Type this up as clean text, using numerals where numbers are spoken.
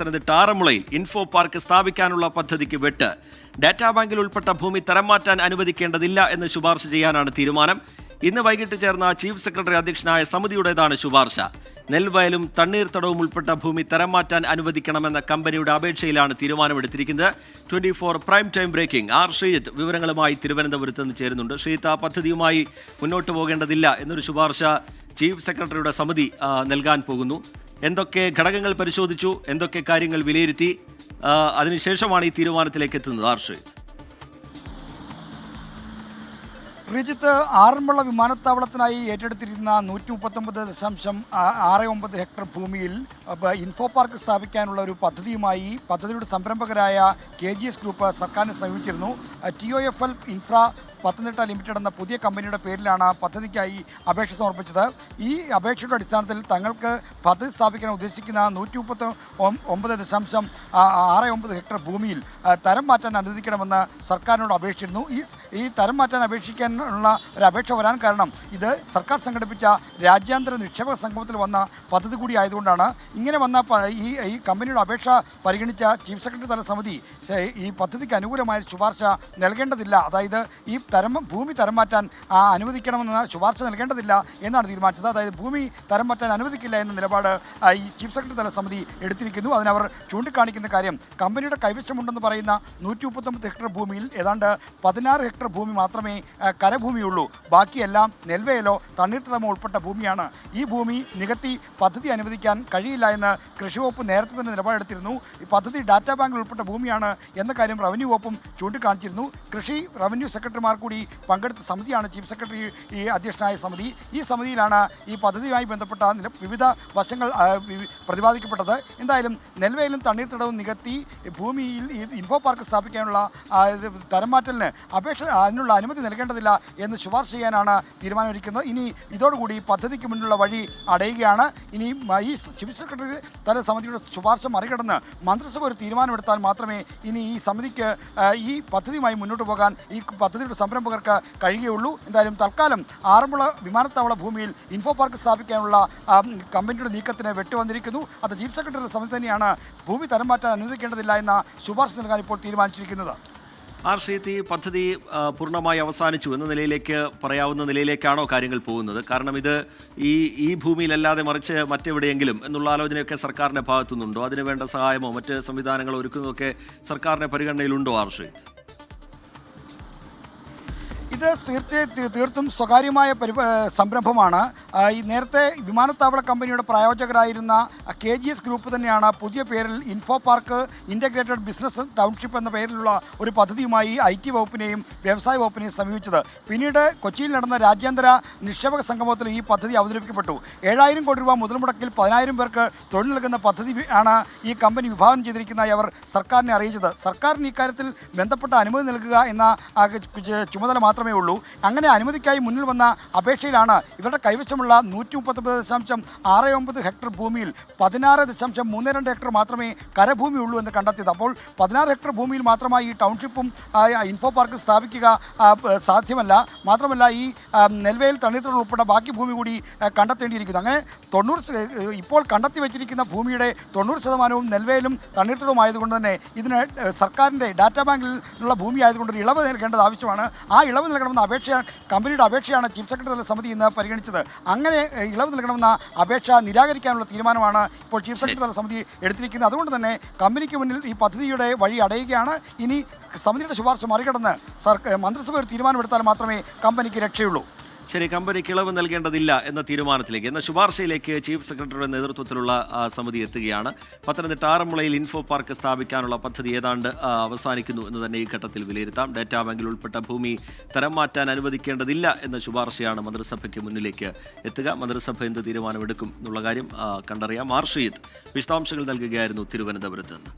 Pathanamthitta ആറന്മുളയിൽ info park സ്ഥാപിക്കാനുള്ള പദ്ധതിക്ക് വെട്ട്. ഡാറ്റാ ബാങ്കിൽ ഉൾപ്പെട്ട ഭൂമി തരം മാറ്റാൻ അനുവദിക്കേണ്ടതില്ല എന്ന് ശുപാർശ ചെയ്യാനാണ് തീരുമാനം. ഇന്ന് വൈകിട്ട് ചേർന്ന ചീഫ് സെക്രട്ടറി അധ്യക്ഷനായ സമിതിയുടേതാണ് ശുപാർശ. നെൽവയലും തണ്ണീർത്തടവും ഉൾപ്പെട്ട ഭൂമി തരം മാറ്റാൻ അനുവദിക്കണമെന്ന കമ്പനിയുടെ അപേക്ഷയിലാണ് തീരുമാനമെടുത്തിരിക്കുന്നത്. 24 prime time breaking R Sreejith വിവരങ്ങളുമായി തിരുവനന്തപുരത്ത് നിന്ന് ചേരുന്നുണ്ട്. ശ്രീജിത്ത്, ആ പദ്ധതിയുമായി മുന്നോട്ട് പോകേണ്ടതില്ല എന്നൊരു ശുപാർശ ചീഫ് സെക്രട്ടറിയുടെ സമിതി നൽകാൻ പോകുന്നു. എന്തൊക്കെ ഘടകങ്ങൾ പരിശോധിച്ചു, എന്തൊക്കെ കാര്യങ്ങൾ വിലയിരുത്തി, അതിനുശേഷമാണ് ഈ തീരുമാനത്തിലേക്ക് എത്തുന്നത്? ശ്രീജിത്ത്, ആറന്മുള വിമാനത്താവളത്തിനായി ഏറ്റെടുത്തിരിക്കുന്ന 139.69 ഹെക്ടർ ഭൂമിയിൽ ഇൻഫോ പാർക്ക് സ്ഥാപിക്കാനുള്ള ഒരു പദ്ധതിയുടെ സംരംഭകരായ KGS ഗ്രൂപ്പ് സർക്കാരിനെ സമീപിച്ചിരുന്നു. TOFL ഇൻഫ്ര പത്തനംതിട്ട ലിമിറ്റഡ് എന്ന പുതിയ കമ്പനിയുടെ പേരിലാണ് പദ്ധതിക്കായി അപേക്ഷ സമർപ്പിച്ചത്. ഈ അപേക്ഷയുടെ അടിസ്ഥാനത്തിൽ തങ്ങൾക്ക് പദ്ധതി സ്ഥാപിക്കാൻ ഉദ്ദേശിക്കുന്ന 139.69 ഹെക്ടർ ഭൂമിയിൽ തരം മാറ്റാൻ അനുവദിക്കണമെന്ന് സർക്കാരിനോട് അപേക്ഷിച്ചിരുന്നു. ഈ തരം മാറ്റാൻ അപേക്ഷിക്കാനുള്ള ഒരു അപേക്ഷ വരാൻ കാരണം ഇത് സർക്കാർ സംഘടിപ്പിച്ച രാജ്യാന്തര നിക്ഷേപക സംഗമത്തിൽ വന്ന പദ്ധതി കൂടി ആയതുകൊണ്ടാണ്. ഇങ്ങനെ വന്ന ഈ കമ്പനിയുടെ അപേക്ഷ പരിഗണിച്ച ചീഫ് സെക്രട്ടറി തല സമിതി ഈ പദ്ധതിക്ക് അനുകൂലമായ ശുപാർശ നൽകേണ്ടതില്ല, അതായത് ഈ ഭൂമി തരം മാറ്റാൻ അനുവദിക്കണമെന്ന് ശുപാർശ നൽകേണ്ടതില്ല എന്നാണ് തീരുമാനിച്ചത്. അതായത് ഭൂമി തരം മാറ്റാൻ അനുവദിക്കില്ല എന്ന നിലപാട് ഈ ചീഫ് സെക്രട്ടറി തല സമിതി എടുത്തിരിക്കുന്നു. അതിനവർ ചൂണ്ടിക്കാണിക്കുന്ന കാര്യം, കമ്പനിയുടെ കൈവശമുണ്ടെന്ന് പറയുന്ന 139 ഹെക്ടർ ഭൂമിയിൽ ഏതാണ്ട് 16 ഹെക്ടർ ഭൂമി മാത്രമേ കരഭൂമിയുള്ളൂ. ബാക്കിയെല്ലാം നെൽവയലോ തണ്ണീർത്തടമോ ഉൾപ്പെട്ട ഭൂമിയാണ്. ഈ ഭൂമി നികത്തി പദ്ധതി അനുവദിക്കാൻ കഴിയില്ല എന്ന് കൃഷി വകുപ്പ് നേരത്തെ തന്നെ നിലപാടെടുത്തിരുന്നു. ഈ പദ്ധതി ഡാറ്റാ ബാങ്കിൽ ഉൾപ്പെട്ട ഭൂമിയാണ് എന്ന കാര്യം റവന്യൂ വകുപ്പും ചൂണ്ടിക്കാണിച്ചിരുന്നു. കൃഷി റവന്യൂ സെക്രട്ടറിമാർ കൂടി പങ്കെടുത്ത സമിതിയാണ് ചീഫ് സെക്രട്ടറി അധ്യക്ഷനായ സമിതി. ഈ സമിതിയിലാണ് ഈ പദ്ധതിയുമായി ബന്ധപ്പെട്ട വിവിധ വശങ്ങൾ പ്രതിപാദിക്കപ്പെട്ടത്. എന്തായാലും നെൽവയലും തണ്ണീർത്തടവും നികത്തി ഭൂമിയിൽ ഇൻഫോ പാർക്ക് സ്ഥാപിക്കാനുള്ള തരംമാറ്റലിന് അതിനുള്ള അനുമതി നൽകേണ്ടതില്ല എന്ന് ശുപാർശ ചെയ്യാനാണ് തീരുമാനമെടുക്കുന്നത്. ഇനി ഇതോടുകൂടി പദ്ധതിക്ക് മുന്നിലുള്ള വഴി അടയുകയാണ്. ഇനി ഈ ചീഫ് സെക്രട്ടറി തല സമിതിയുടെ ശുപാർശ മറികടന്ന് മന്ത്രിസഭ ഒരു തീരുമാനമെടുത്താൽ മാത്രമേ ഇനി ഈ സമിതിക്ക് ഈ പദ്ധതിയുമായി മുന്നോട്ട് പോകാൻ ഈ പദ്ധതിയുടെ സംരംഭകർക്ക് കഴിയുകയുള്ളൂ. എന്തായാലും തൽക്കാലം ആറന്മുള വിമാനത്താവള ഭൂമിയിൽ ഇൻഫോ പാർക്ക് സ്ഥാപിക്കാനുള്ള കമ്പനിയുടെ നീക്കത്തിന് വെട്ടുവന്നിരിക്കുന്നു. അത് ചീഫ് സെക്രട്ടറി സമിതി തന്നെയാണ് ഭൂമി തരം മാറ്റാൻ അനുവദിക്കേണ്ടതില്ല എന്ന ശുപാർശ നൽകാൻ ഇപ്പോൾ തീരുമാനിച്ചിരിക്കുന്നത്. ഈ പദ്ധതി പൂർണ്ണമായി അവസാനിച്ചു എന്ന നിലയിലേക്ക് പറയാവുന്ന നിലയിലേക്കാണോ കാര്യങ്ങൾ പോകുന്നത്? കാരണം ഇത് ഈ ഭൂമിയിലല്ലാതെ മറിച്ച് മറ്റെവിടെയെങ്കിലും എന്നുള്ള ആലോചനയൊക്കെ സർക്കാരിൻ്റെ ഭാഗത്തുനിന്നുണ്ടോ? അതിനുവേണ്ട സഹായമോ മറ്റ് സംവിധാനങ്ങളോ ഒരുക്കുന്നതൊക്കെ സർക്കാരിൻ്റെ പരിഗണനയിലുണ്ടോ? ഇത് തീർത്തും സ്വകാര്യമായ സംരംഭമാണ്. ഈ നേരത്തെ വിമാനത്താവള കമ്പനിയുടെ പ്രായോജകരായിരുന്ന KGS ഗ്രൂപ്പ് തന്നെയാണ് പുതിയ പേരിൽ info park integrated business township എന്ന പേരിലുള്ള ഒരു പദ്ധതിയുമായി IT വകുപ്പിനെയും വ്യവസായ വകുപ്പിനെയും സമീപിച്ചത്. പിന്നീട് കൊച്ചിയിൽ നടന്ന രാജ്യാന്തര നിക്ഷേപക സംഗമത്തിൽ ഈ പദ്ധതി അവതരിപ്പിക്കപ്പെട്ടു. 7,000 കോടി രൂപ മുതൽ മുടക്കിൽ 10,000 പേർക്ക് തൊഴിൽ നൽകുന്ന പദ്ധതി ആണ് ഈ കമ്പനി വിഭാവനം ചെയ്തിരിക്കുന്നതായി അവർ സർക്കാരിനെ അറിയിച്ചത്. സർക്കാരിന് ഇക്കാര്യത്തിൽ ബന്ധപ്പെട്ട അനുമതി നൽകുക എന്ന ചുമതല മാത്രമേ ഉള്ളൂ. അങ്ങനെ അനുമതിക്കായി മുന്നിൽ വന്ന അപേക്ഷയിലാണ് ഇവരുടെ കൈവശമുള്ള 139.69 ഹെക്ടർ ഭൂമിയിൽ 16.32 ഹെക്ടർ മാത്രമേ കരഭൂമി ഉള്ളൂ എന്ന് കണ്ടെത്തിയത്. അപ്പോൾ 16 ഹെക്ടർ ഭൂമിയിൽ മാത്രമായി ഈ ടൗൺഷിപ്പും ഇൻഫോ പാർക്ക് സ്ഥാപിക്കുക സാധ്യമല്ല. മാത്രമല്ല ഈ നെൽവയൽ തണ്ണീർത്തടം ഉൾപ്പെടെ ബാക്കി ഭൂമി കൂടി കണ്ടെത്തേണ്ടിയിരിക്കുന്നു. അങ്ങനെ ഇപ്പോൾ കണ്ടെത്തി വെച്ചിരിക്കുന്ന ഭൂമിയുടെ 90% നെൽവയലും തണ്ണീർത്തടവും ആയതുകൊണ്ട് തന്നെ ഇതിന് സർക്കാരിൻ്റെ ഡാറ്റാ ബാങ്കിൽ ഉള്ള ഭൂമി ആയതുകൊണ്ട് ഒരു ഇളവ് നൽകേണ്ടത് ആവശ്യമാണ്. ആ ഇളവ് നൽകണമെന്ന കമ്പനിയുടെ അപേക്ഷയാണ് ചീഫ് സെക്രട്ടറി തല സമിതി ഇന്ന് പരിഗണിച്ചത്. അങ്ങനെ ഇളവ് നൽകണമെന്ന അപേക്ഷ നിരാകരിക്കാനുള്ള തീരുമാനമാണ് ഇപ്പോൾ ചീഫ് സെക്രട്ടറി തല സമിതി എടുത്തിരിക്കുന്നത്. അതുകൊണ്ട് തന്നെ കമ്പനിക്ക് മുന്നിൽ ഈ പദ്ധതിയുടെ വഴി അടയുകയാണ്. ഇനി സമിതിയുടെ ശുപാർശ മറികടന്ന് മന്ത്രിസഭ ഒരു തീരുമാനമെടുത്താൽ മാത്രമേ കമ്പനിക്ക് രക്ഷയുള്ളൂ. ശരി, കമ്പനിക്ക് ഇളവ് നൽകേണ്ടതില്ല എന്ന തീരുമാനത്തിലേക്ക്, എന്ന ശുപാർശയിലേക്ക് ചീഫ് സെക്രട്ടറിയുടെ നേതൃത്വത്തിലുള്ള സമിതി എത്തുകയാണ്. പത്തനംതിട്ട ആറന്മുളയിൽ ഇൻഫോ പാർക്ക് സ്ഥാപിക്കാനുള്ള പദ്ധതി ഏതാണ്ട് അവസാനിക്കുന്നു എന്ന് തന്നെ ഈ ഘട്ടത്തിൽ വിലയിരുത്താം. ഡാറ്റാ ബാങ്കിൽ ഉൾപ്പെട്ട ഭൂമി തരം മാറ്റാൻ അനുവദിക്കേണ്ടതില്ല എന്ന ശുപാർശയാണ് മന്ത്രിസഭയ്ക്ക് മുന്നിലേക്ക് എത്തുക. മന്ത്രിസഭ എന്ത് തീരുമാനമെടുക്കും എന്നുള്ള കാര്യം കണ്ടറിയാം. ശ്രീജിത്ത് വിശദാംശങ്ങൾ നൽകുകയായിരുന്നു തിരുവനന്തപുരത്ത് നിന്ന്.